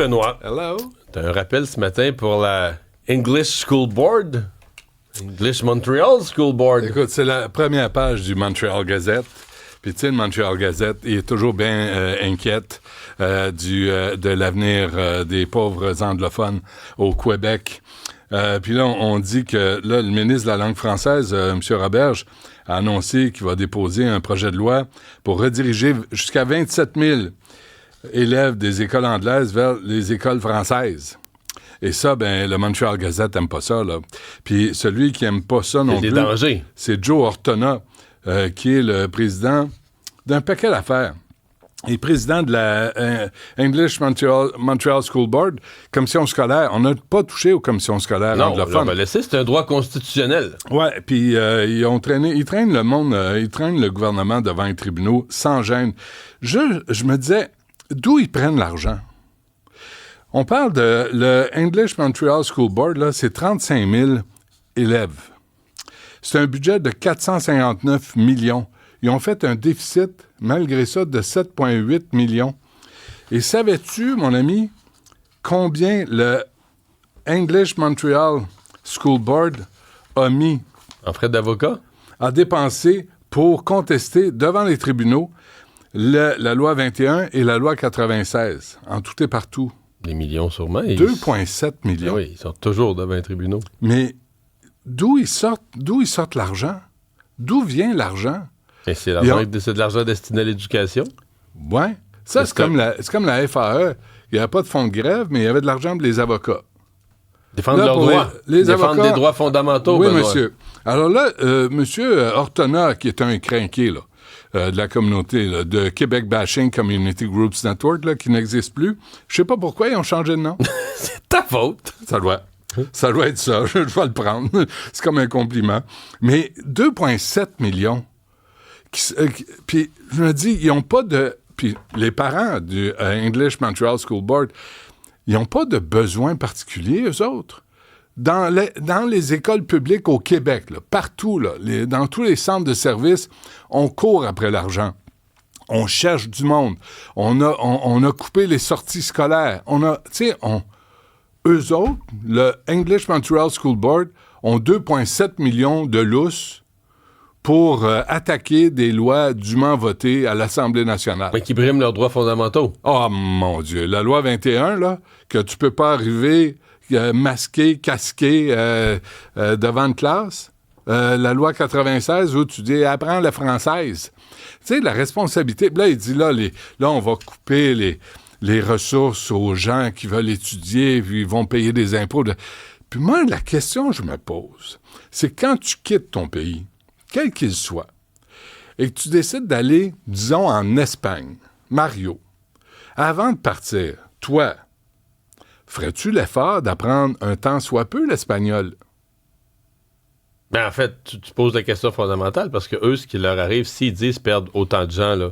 Benoît, Hello. t'as un rappel ce matin pour la English School Board? English Montreal School Board. Écoute, c'est la première page du Montreal Gazette. Puis tu sais, le Montreal Gazette, il est toujours bien inquiète de l'avenir des pauvres anglophones au Québec. Puis là, on dit que là, le ministre de la langue française, M. Roberge, a annoncé qu'il va déposer un projet de loi pour rediriger jusqu'à 27 000 élèves des écoles anglaises vers les écoles françaises. Et ça, ben, le Montreal Gazette aime pas ça, là. Puis celui qui aime pas ça non plus, dangers. c'est Joe Ortona, qui est le président d'un paquet d'affaires. Il est président de la English Montreal School Board, commission scolaire. On n'a pas touché aux commissions scolaires anglophones. Non, on va laisser, c'est un droit constitutionnel. Ouais, puis ils traînent le monde, ils traînent le gouvernement devant les tribunaux sans gêne. Je me disais, d'où ils prennent l'argent? On parle de le English Montreal School Board, là, c'est 35 000 élèves. C'est un budget de 459 millions. Ils ont fait un déficit, malgré ça, de 7,8 millions. Et savais-tu, mon ami, combien le English Montreal School Board a mis? En frais d'avocat? A dépensé pour contester devant les tribunaux la loi 21 et la loi 96, en tout et partout. Des millions sûrement. 2,7 millions. Oui, ils sont toujours devant les tribunaux. Mais d'où ils sortent l'argent? D'où vient l'argent? Et c'est de l'argent destiné à l'éducation? Oui. Ça, c'est comme la FAE. Il n'y avait pas de fonds de grève, mais il y avait de l'argent pour les avocats. Défendre leurs droits. Défendre des droits fondamentaux. Oui, Benoît. monsieur. Alors là, monsieur Ortona, qui est un crinqué, là, de la communauté, là, de Québec Bashing Community Groups Network, là, qui n'existe plus. Je sais pas pourquoi ils ont changé de nom. C'est ta faute. Ça doit être ça. Je vais le prendre. C'est comme un compliment. Mais 2,7 millions. Puis je me dis, ils n'ont pas de... Puis les parents du English Montreal School Board, ils n'ont pas de besoins particuliers, eux autres. Dans les écoles publiques au Québec, là, partout, là, dans tous les centres de services, on court après l'argent. On cherche du monde. On a coupé les sorties scolaires. Eux autres, le English Montreal School Board, ont 2,7 millions de lousses pour attaquer des lois dûment votées à l'Assemblée nationale. Mais qui briment leurs droits fondamentaux. Oh, mon Dieu. La loi 21, là, que tu peux pas arriver masqué, casqué devant une classe. La loi 96, où tu dis « apprends la française ». Tu sais, la responsabilité... Là, il dit, là, on va couper les ressources aux gens qui veulent étudier, puis ils vont payer des impôts. Puis moi, la question que je me pose, c'est quand tu quittes ton pays, quel qu'il soit, et que tu décides d'aller, disons, en Espagne, Mario, avant de partir, toi, ferais-tu l'effort d'apprendre un tant soit peu l'espagnol? Ben en fait, tu poses la question fondamentale parce que eux, ce qui leur arrive, s'ils disent perdre autant de gens, là,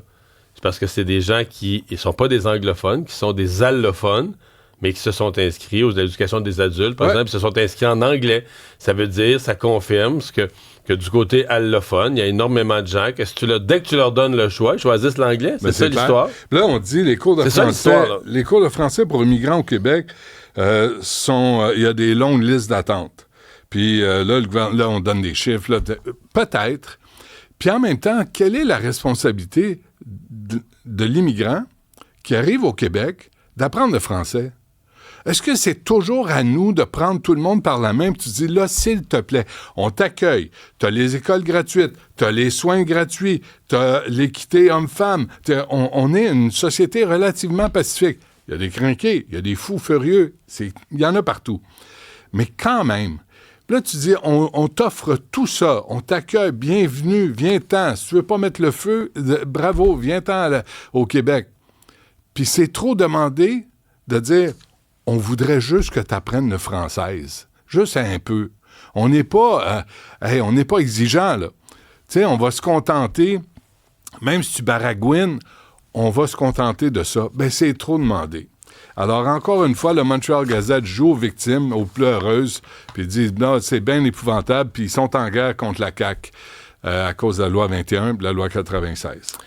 c'est parce que c'est des gens qui ne sont pas des anglophones, qui sont des allophones, mais qui se sont inscrits aux éducations des adultes, par exemple, ils se sont inscrits en anglais. Ça veut dire, ça confirme que du côté allophone, il y a énormément de gens que dès que tu leur donnes le choix, ils choisissent l'anglais. C'est ça l'histoire. Là, on dit les cours de français pour immigrants au Québec il y a des longues listes d'attente. Puis là, on donne des chiffres. Là, peut-être. Puis en même temps, quelle est la responsabilité de l'immigrant qui arrive au Québec d'apprendre le français? Est-ce que c'est toujours à nous de prendre tout le monde par la main et tu dis, là, s'il te plaît, on t'accueille, t'as les écoles gratuites, t'as les soins gratuits, t'as l'équité homme-femme, on est une société relativement pacifique. Il y a des crinqués, il y a des fous furieux, il y en a partout. Mais quand même, là, tu dis, on t'offre tout ça, on t'accueille, bienvenue, viens-t'en, si tu veux pas mettre le feu, bravo, viens-t'en au Québec. Puis c'est trop demandé de dire, on voudrait juste que tu apprennes le française. Juste un peu. On n'est pas exigeant, là. Tu sais, on va se contenter, même si tu baragouines, on va se contenter de ça. Ben, c'est trop demandé. Alors, encore une fois, le Montreal Gazette joue aux victimes, aux pleureuses, puis ils disent, non, c'est bien épouvantable, puis ils sont en guerre contre la CAQ à cause de la loi 21 et de la loi 96.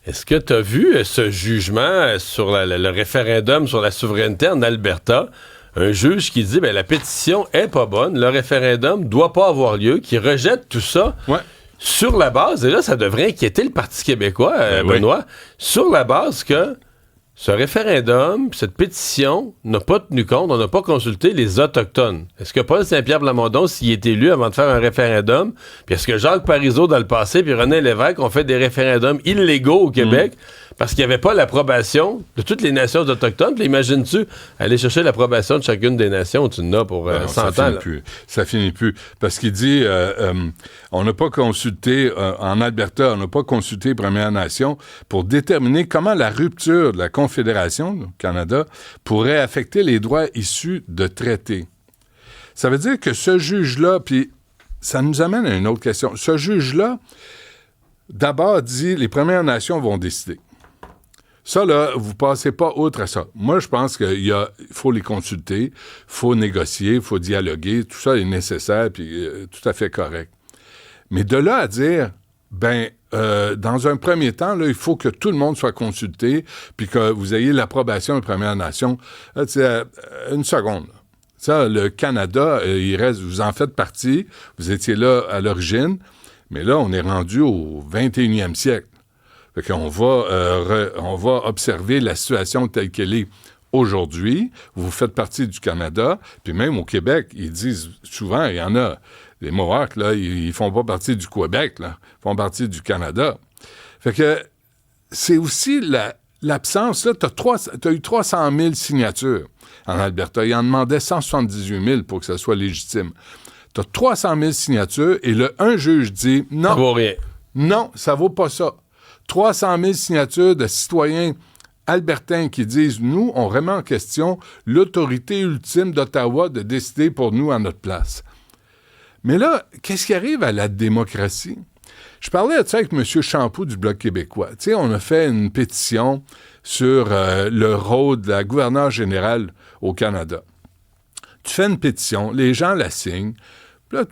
Est-ce que tu as vu ce jugement sur le référendum sur la souveraineté en Alberta? Un juge qui dit la pétition est pas bonne, le référendum doit pas avoir lieu, qui rejette tout ça sur la base, et là, ça devrait inquiéter le Parti québécois, Benoît, sur la base que ce référendum, cette pétition n'a pas tenu compte, on n'a pas consulté les Autochtones. Est-ce que Paul Saint-Pierre Plamondon, s'il est élu avant de faire un référendum, puis est-ce que Jacques Parizeau, dans le passé, puis René Lévesque ont fait des référendums illégaux au Québec parce qu'il n'y avait pas l'approbation de toutes les nations autochtones? Puis imagines-tu aller chercher l'approbation de chacune des nations, tu n'as pour 100 ans. Ça finit plus. Parce qu'il dit, on n'a pas consulté, en Alberta, on n'a pas consulté les Premières Nations pour déterminer comment la rupture de la Confédération, du Canada, pourrait affecter les droits issus de traités. Ça veut dire que ce juge-là, puis ça nous amène à une autre question. Ce juge-là, d'abord dit, les Premières Nations vont décider. Ça, là, vous passez pas outre à ça. Moi, je pense qu'il faut les consulter, il faut négocier, il faut dialoguer, tout ça est nécessaire, puis tout à fait correct. Mais de là à dire, dans un premier temps, là, il faut que tout le monde soit consulté, puis que vous ayez l'approbation des Premières Nations. Une seconde. Ça, le Canada, il reste, vous en faites partie, vous étiez là à l'origine, mais là, on est rendu au 21e siècle. Fait qu'on on va observer la situation telle qu'elle est aujourd'hui. Vous faites partie du Canada, puis même au Québec, ils disent souvent, il y en a, les Mohawks, là, ils font pas partie du Québec, là, ils font partie du Canada. Fait que c'est aussi l'absence, là, t'as eu 300 000 signatures en Alberta. Ils en demandaient 178 000 pour que ça soit légitime. T'as 300 000 signatures, et un juge dit, non, ça vaut rien. Non, ça vaut pas ça. 300 000 signatures de citoyens albertains qui disent, nous, on remet en question l'autorité ultime d'Ottawa de décider pour nous à notre place. Mais là, qu'est-ce qui arrive à la démocratie? Je parlais de ça avec M. Champoux du Bloc québécois. Tu sais, on a fait une pétition sur le rôle de la gouverneure générale au Canada. Tu fais une pétition, les gens la signent, puis là,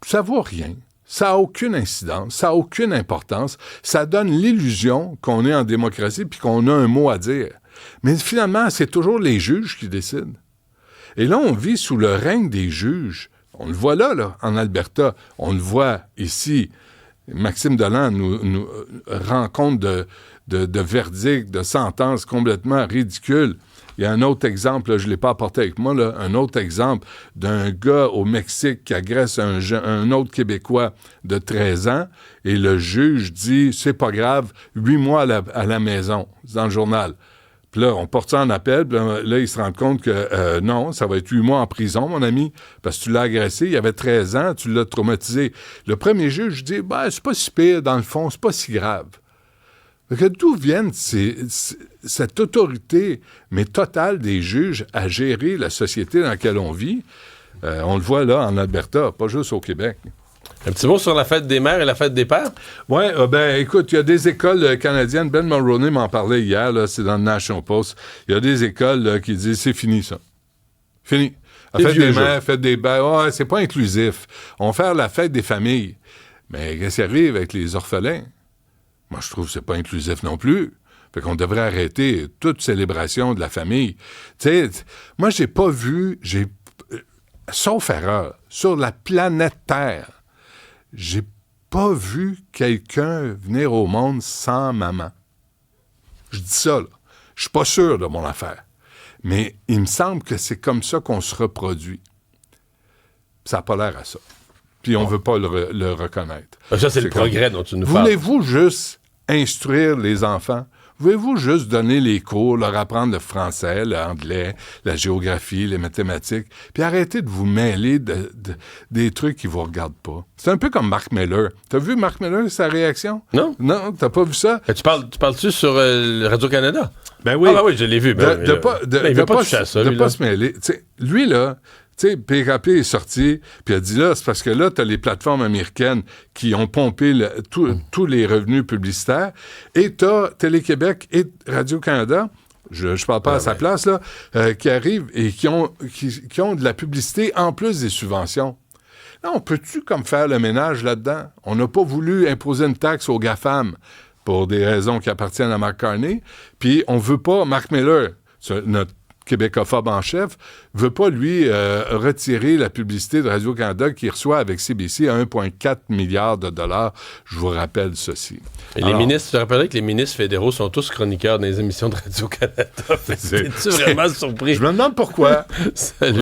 ça vaut rien. Ça n'a aucune incidence, ça n'a aucune importance. Ça donne l'illusion qu'on est en démocratie puis qu'on a un mot à dire. Mais finalement, c'est toujours les juges qui décident. Et là, on vit sous le règne des juges. On le voit là, en Alberta. On le voit ici. Maxime Delan nous rend compte de verdicts, de sentences complètement ridicules. Il y a un autre exemple, là, je ne l'ai pas apporté avec moi, là, un autre exemple d'un gars au Mexique qui agresse un autre Québécois de 13 ans, et le juge dit, c'est pas grave, 8 mois à la maison, c'est dans le journal. Puis là, on porte ça en appel, puis là, il se rend compte que non, ça va être 8 mois en prison, mon ami, parce que tu l'as agressé, il avait 13 ans, tu l'as traumatisé. Le premier juge dit, c'est pas si pire, dans le fond, c'est pas si grave. D'où viennent cette autorité, mais totale des juges à gérer la société dans laquelle on vit? On le voit là en Alberta, pas juste au Québec. Un petit mot sur la fête des mères et la fête des pères? Oui, écoute, il y a des écoles canadiennes, Ben Mulroney m'en parlait hier, là, c'est dans le National Post, il y a des écoles là, qui disent, c'est fini ça. Fini. La fête des mères, fête des pères, c'est pas inclusif. On va faire la fête des familles. Mais qu'est-ce qui arrive avec les orphelins? Moi, je trouve que c'est pas inclusif non plus. Fait qu'on devrait arrêter toute célébration de la famille. Tu sais, moi, j'ai pas vu, sauf erreur, sur la planète Terre, j'ai pas vu quelqu'un venir au monde sans maman. Je dis ça, là. Je suis pas sûr de mon affaire. Mais il me semble que c'est comme ça qu'on se reproduit. Ça n'a pas l'air à ça. Puis on veut pas le reconnaître. Ça, c'est le progrès dont tu nous parles. Voulez-vous juste instruire les enfants? Voulez-vous juste donner les cours, leur apprendre le français, l'anglais, la géographie, les mathématiques, puis arrêter de vous mêler des trucs qui vous regardent pas? C'est un peu comme Mark Miller. T'as vu Mark Miller, sa réaction? Non. Non, t'as pas vu ça? Tu parles-tu sur Radio-Canada? Ben oui. Ah ben oui, je l'ai vu. Il veut pas toucher à ça, de pas se mêler. T'sais, lui, là... Tu sais, PKP est sorti, puis il a dit là, c'est parce que là, tu as les plateformes américaines qui ont pompé tous les revenus publicitaires, et tu as Télé-Québec et Radio-Canada, je parle pas à sa place, là, qui arrivent et qui ont de la publicité en plus des subventions. Là, on peut-tu comme faire le ménage là-dedans? On n'a pas voulu imposer une taxe aux GAFAM. pour des raisons qui appartiennent à Mark Carney. Puis on veut pas, Mark Miller, notre québécophobe en chef, veut pas, lui, retirer la publicité de Radio-Canada qu'il reçoit avec CBC à 1,4 milliard de dollars. Je vous rappelle ceci. Et les ministres, je rappellerai que les ministres fédéraux sont tous chroniqueurs dans les émissions de Radio-Canada. Es-tu vraiment surpris? Je me demande pourquoi. Salut.